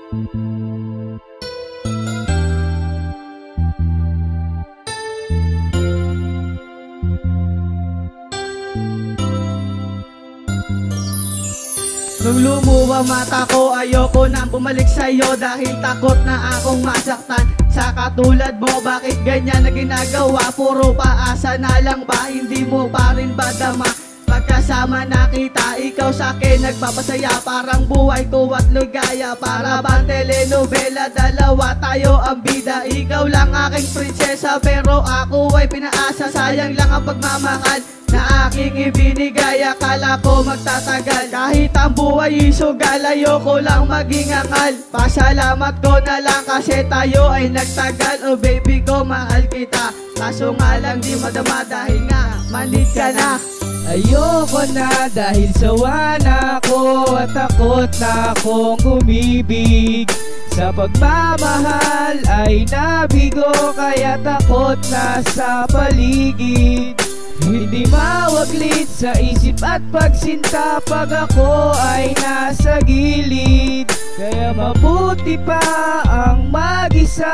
Nung lumuwa mata ko, ayoko nang bumalik sa'yo dahil takot na akong masaktan sa katulad mo. Bakit ganyan na ginagawa? Puro paasa na lang ba? Hindi mo pa rin ba dama? Pagkasama nakita, ikaw sa'kin nagpapasaya. Parang buhay ko at ligaya, para bang telenovela. Dalawa tayo ang bida, ikaw lang aking prinsesa, pero ako ay pinaasa. Sayang lang ang pagmamahal na aking ibinigay. Akala ko magtatagal, kahit ang buhay isugal. Ayoko lang maging angal, pasalamat ko na lang kasi tayo ay nagtagal. Oh baby ko, mahal kita, kaso nga lang di madama dahil nga malit ka na. Ayoko na dahil sawa na ako at takot na akong umibig. Sa pagmamahal ay nabigo, kaya takot na sa paligid. Hindi mawaglit sa isip at pagsinta pag ako ay nasa gilid. Kaya mabuti pa ang mag-isa,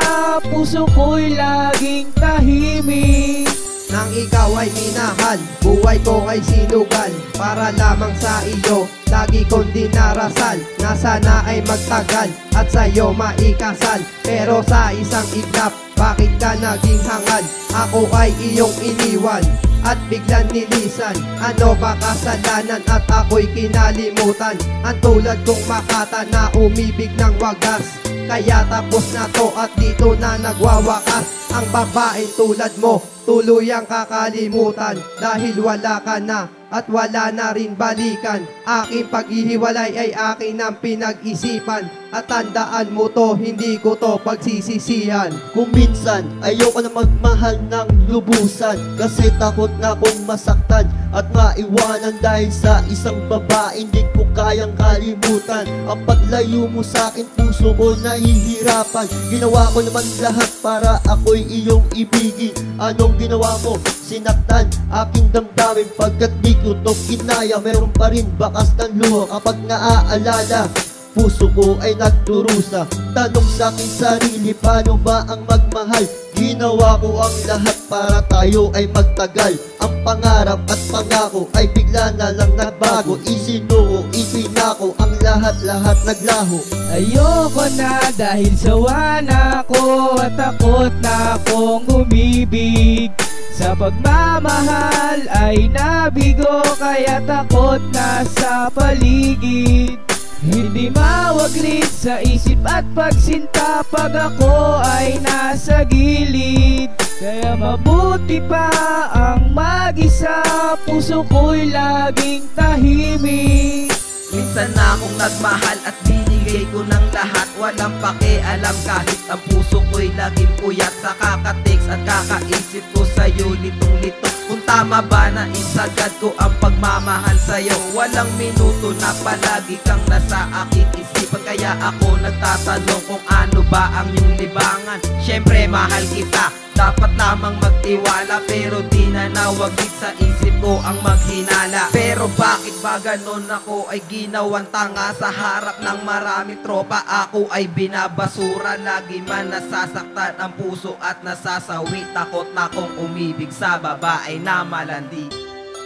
puso ko'y laging tahimik. Nang ikaw ay minahal, buhay ko ay sinugal, para lamang sa iyo lagi kong dinarasal, na sana ay magtagal at sa'yo maikasal. Pero sa isang iglap, bakit ka naging hangal? Ako ay iyong iniwan at biglang nilisan. Ano ba kasalanan at ako'y kinalimutan? Ang tulad kong makata na umibig ng wagas, kaya tapos na to at dito na nagwawakas. Ang babaeng tulad mo tuluyang kakalimutan, dahil wala ka na at wala na rin balikan. Aking paghihiwalay ay akin ang pinag-isipan, at tandaan mo to, hindi ko to pagsisisihan. Kung minsan ayoko na magmahal ng lubusan, kasi takot na akong masaktan at maiwanan dahil sa isang babae hindi ko kayang kalimutan. Ang paglayo mo sa'kin, puso ko nahihirapan. Ginawa ko naman lahat para ako'y iyong ibigin. Anong ginawa mo? Sinaktan aking damdamin, pagkat di ko to kinaya. Meron pa rin bakas ng luha kapag naaalala. Puso ko ay nagdurusa. Tanong sa'king sarili, paano ba ang magmahal? Ginawa ko ang lahat para tayo ay magtagal. Ang pangarap at pangako ay bigla na lang nagbago. Isinuko, ipinako, ang lahat-lahat naglaho. Ayoko na dahil sawa na ako at takot na akong umibig. Sa pagmamahal ay nabigo, kaya takot na sa paligid. Hindi mawaglit sa isip at pagsinta pag ako ay nasa gilid. Kaya mabuti pa ang mag-isa, puso ko'y laging tahimik. Minsan na akong nagmahal at binigay ko ng lahat, walang pakialam kahit ang puso ko'y laging puyat. Sa kaka-text at kakaisip ko sa'yo litong-lito, kung tama ba na isagad ko ang pagmamahal sa'yo. Walang minuto na palagi kang nasa aking isipan, kaya ako nagtatanong kung ano ba ang iyong libangan. Siyempre mahal kita, dapat lamang magtiwala, pero di na nawaglit sa isip ko ang maghinala. Pero bakit ba ganon? Ako ay ginawang tanga sa harap ng maraming tropa. Ako ay binabasura, lagi man nasasaktan ang puso at nasasawi. Takot na kong umibig sa babae na malandi.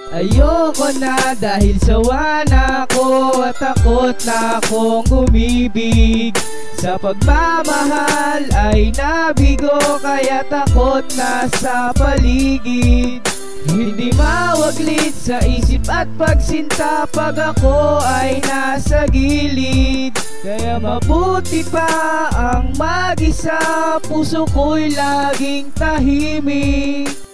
Ayoko na dahil sawa na ako at takot na akong umibig. Sa pagmamahal ay nabigo, kaya takot na sa paligid. Hindi mawaglit sa isip at pagsinta pag ako ay nasa gilid. Kaya mabuti pa ang mag-isa, puso ko'y laging tahimik.